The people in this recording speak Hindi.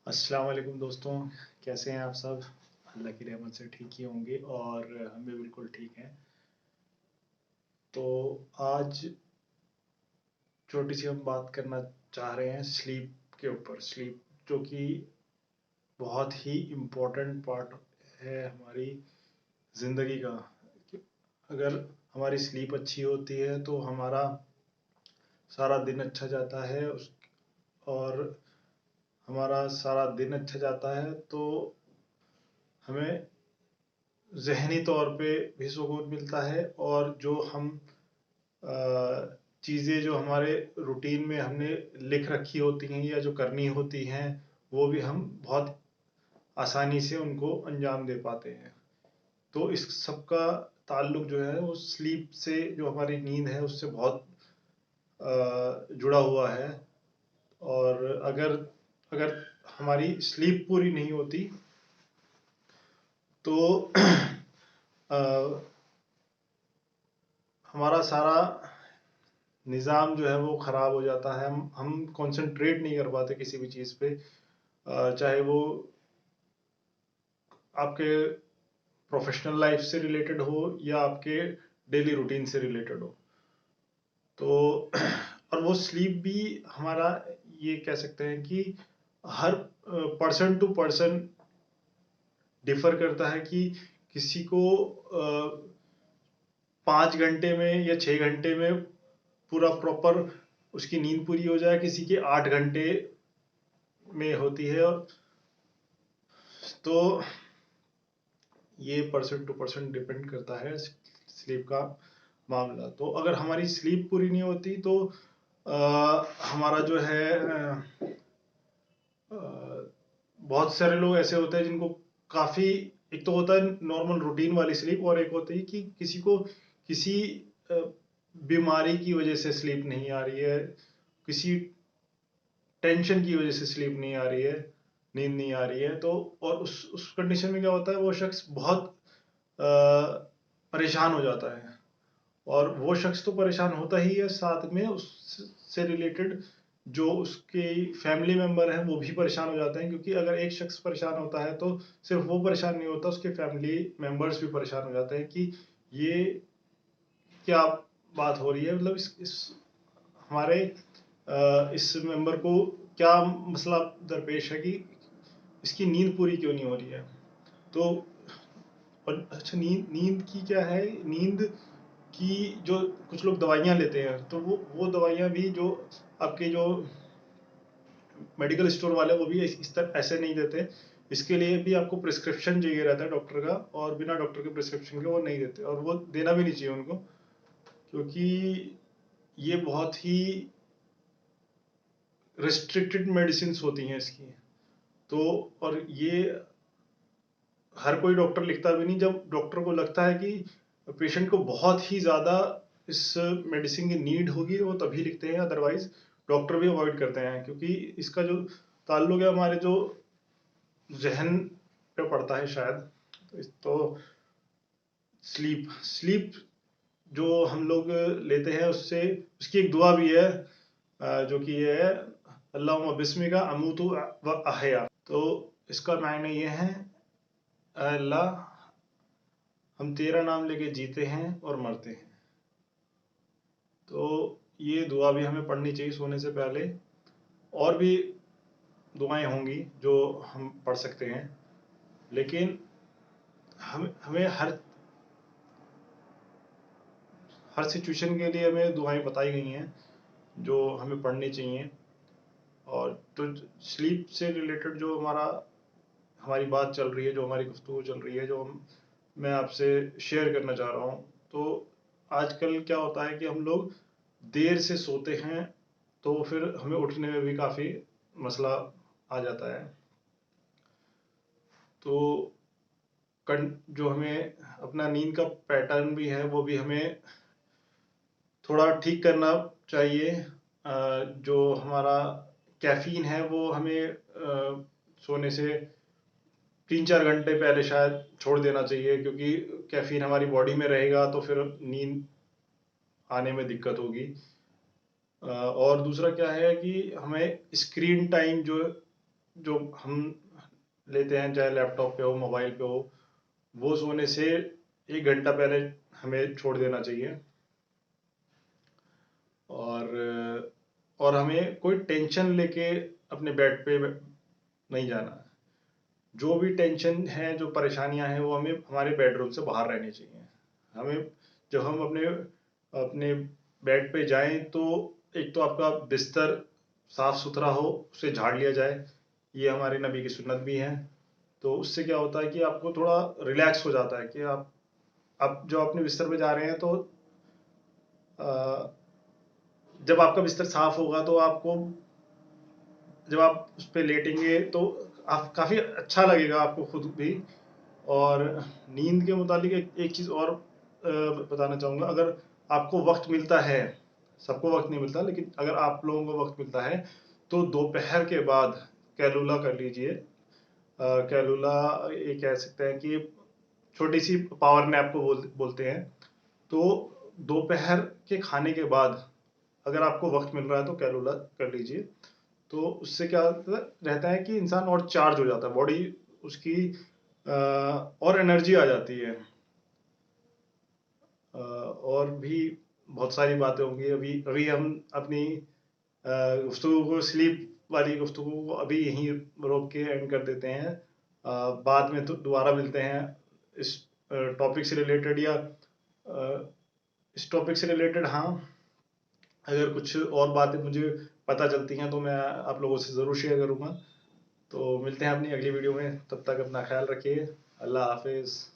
अस्सलाम वालेकुम दोस्तों, कैसे हैं आप सब? अल्लाह की रहमत से ठीक ही होंगे और हम भी बिल्कुल ठीक हैं। तो आज छोटी सी हम बात करना चाह रहे हैं स्लीप के ऊपर। स्लीप जो कि बहुत ही इम्पोर्टेंट पार्ट है हमारी ज़िंदगी का। अगर हमारी स्लीप अच्छी होती है तो हमारा सारा दिन अच्छा जाता है और हमारा सारा दिन अच्छा जाता है तो हमें ज़हनी तौर पे भी सुकून मिलता है और जो हम चीज़ें जो हमारे रूटीन में हमने लिख रखी होती हैं या जो करनी होती हैं वो भी हम बहुत आसानी से उनको अंजाम दे पाते हैं। तो इस सब का ताल्लुक जो है वो स्लीप से, जो हमारी नींद है उससे बहुत जुड़ा हुआ है। और अगर अगर हमारी स्लीप पूरी नहीं होती तो अ, हमारा सारा निज़ाम जो है वो ख़राब हो जाता है। हम कंसंट्रेट नहीं कर पाते किसी भी चीज़ पे, चाहे वो आपके प्रोफेशनल लाइफ से रिलेटेड हो या आपके डेली रूटीन से रिलेटेड हो। तो और वो स्लीप भी हमारा, ये कह सकते हैं कि हर पर्सन टू पर्सन डिफर करता है कि किसी को 5 घंटे में या 6 घंटे में पूरा प्रॉपर उसकी नींद पूरी हो जाए, किसी के 8 घंटे में होती है। और तो ये पर्सन टू पर्सन डिपेंड करता है स्लीप का मामला। तो अगर हमारी स्लीप पूरी नहीं होती तो हमारा जो है बहुत सारे लोग ऐसे होते हैं जिनको काफ़ी, एक तो होता है नॉर्मल रूटीन वाली स्लीप और एक होती है कि किसी को किसी बीमारी की वजह से स्लीप नहीं आ रही है, किसी टेंशन की वजह से स्लीप नहीं आ रही है, नींद नहीं आ रही है। तो और उस कंडीशन में क्या होता है, वो शख्स बहुत परेशान हो जाता है। और वो शख्स तो परेशान होता ही है, साथ में उससे रिलेटेड जो उसके फैमिली मेंबर हैं वो भी परेशान हो जाते हैं, क्योंकि अगर एक शख्स परेशान होता है तो सिर्फ वो परेशान नहीं होता, उसके फैमिली मेंबर्स भी परेशान हो जाते हैं कि ये क्या बात हो रही है। मतलब इस हमारे इस मेंबर को क्या मसला दरपेश है कि इसकी नींद पूरी क्यों नहीं हो रही है। तो और अच्छा, नींद नींद की क्या है, नींद की जो कुछ लोग दवाइयाँ लेते हैं तो वो दवाइयाँ भी जो आपके जो मेडिकल स्टोर वाले, वो भी इस तरह ऐसे नहीं देते। इसके लिए भी आपको प्रिस्क्रिप्शन चाहिए रहता है डॉक्टर का, और बिना डॉक्टर के प्रिस्क्रिप्शन के वो नहीं देते, और वो देना भी नहीं चाहिए उनको, क्योंकि ये बहुत ही रिस्ट्रिक्टेड मेडिसिन होती हैं इसकी। तो और ये हर कोई डॉक्टर लिखता भी नहीं। जब डॉक्टर को लगता है कि पेशेंट को बहुत ही ज़्यादा इस मेडिसिन की नीड होगी वो तभी लिखते हैं, अदरवाइज डॉक्टर भी अवॉइड करते हैं, क्योंकि इसका जो ताल्लुक है हमारे जो जहन पे पड़ता है शायद। तो स्लीप स्लीप जो हम लोग लेते हैं उससे, उसकी एक दुआ भी है जो कि ये है, अल्लाहुम्मा बिस्मिका अमूतु व अहया। तो इसका मायने ये है, अल्लाह हम तेरा नाम लेके जीते हैं और मरते हैं। तो ये दुआ भी हमें पढ़नी चाहिए सोने से पहले। और भी दुआएं होंगी जो हम पढ़ सकते हैं, लेकिन हम हमें हर सिचुएशन के लिए हमें दुआएं बताई गई हैं जो हमें पढ़नी चाहिए। और तो स्लीप से रिलेटेड जो हमारी बात चल रही है, जो हमारी गुफ्तगू चल रही है, मैं आपसे शेयर करना चाह रहा हूँ। तो आजकल क्या होता है कि हम लोग देर से सोते हैं तो फिर हमें उठने में भी काफ़ी मसला आ जाता है। तो जो हमें अपना नींद का पैटर्न भी है वो भी हमें थोड़ा ठीक करना चाहिए। जो हमारा कैफीन है वो हमें सोने से 3-4 घंटे पहले शायद छोड़ देना चाहिए, क्योंकि कैफीन हमारी बॉडी में रहेगा तो फिर नींद आने में दिक्कत होगी। और दूसरा क्या है कि हमें स्क्रीन टाइम जो जो हम लेते हैं, चाहे लैपटॉप पे हो, मोबाइल पे हो, वो सोने से 1 घंटा पहले हमें छोड़ देना चाहिए। और हमें कोई टेंशन लेके अपने बेड पे नहीं जाना। जो भी टेंशन है, जो परेशानियां हैं, वो हमें हमारे बेडरूम से बाहर रहनी चाहिए। हमें जब हम अपने अपने बेड पे जाएं तो एक तो आपका बिस्तर साफ सुथरा हो, उसे झाड़ लिया जाए। ये हमारे नबी की सुन्नत भी है। तो उससे क्या होता है कि आपको थोड़ा रिलैक्स हो जाता है कि आप जो अपने बिस्तर पे जा रहे हैं, तो अ, जब आपका बिस्तर साफ होगा तो आपको, जब आप उस पे लेटेंगे तो आप काफ़ी अच्छा लगेगा आपको खुद भी। और नींद के मुतालिक एक चीज़ और बताना चाहूँगा। अगर आपको वक्त मिलता है, सबको वक्त नहीं मिलता, लेकिन अगर आप लोगों को वक्त मिलता है तो दोपहर के बाद कैलूला कर लीजिए। कैलूला, ये कह सकते हैं कि छोटी सी पावर नैप को बोलते हैं। तो दोपहर के खाने के बाद अगर आपको वक्त मिल रहा है तो कैलूला कर लीजिए। तो उससे क्या रहता है कि इंसान और चार्ज हो जाता है, बॉडी उसकी और एनर्जी आ जाती है। और भी बहुत सारी बातें होंगी। अभी अभी हम अपनी गुफ्तगू को, स्लीप वाली गुफ्तगू को अभी यहीं रोक के एंड कर देते हैं। बाद में तो दोबारा मिलते हैं इस टॉपिक से रिलेटेड, या इस टॉपिक से रिलेटेड। हाँ, अगर कुछ और बातें मुझे पता चलती हैं तो मैं आप लोगों से ज़रूर शेयर करूँगा। तो मिलते हैं अपनी अगली वीडियो में, तब तक अपना ख्याल रखिए। अल्लाह हाफिज़।